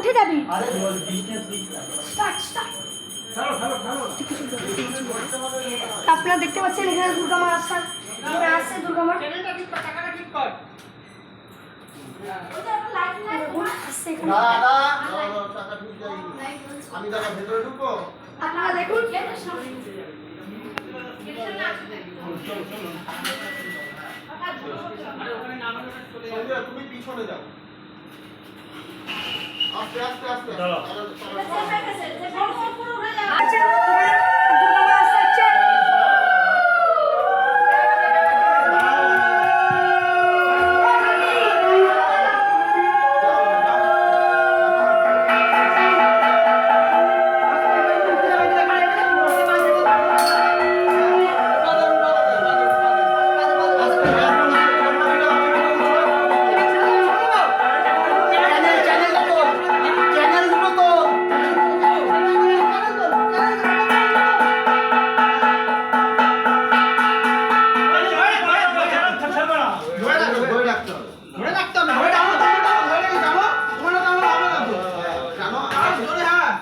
উঠে যাবি। আরে বিজনেস স্টার্ট স্টার্ট। ছাড়ো ছাড়ো ছাড়ো। আপনারা দেখতে পাচ্ছেন এখানে দুর্গা মা আসছে, এখানে আসছে দুর্গা মা। চ্যানেলটা ঠিক কর, টাকাটা ঠিক কর। আসছে এখানে। দাদা টাকা ঠিক যাই আমি দাদা ভেতরে ঢুকবো আপনারা দেখুন সঞ্জয় তুমি পিছনে যাও আস্তে আস্তে আস্তে চলো। আচ্ছা দুর্গা মা আসছে।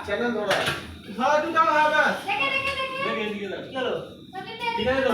চ্যানেল ধরা দেখে এদিকে দেখ। কি হলো? ঠিক আছে তো?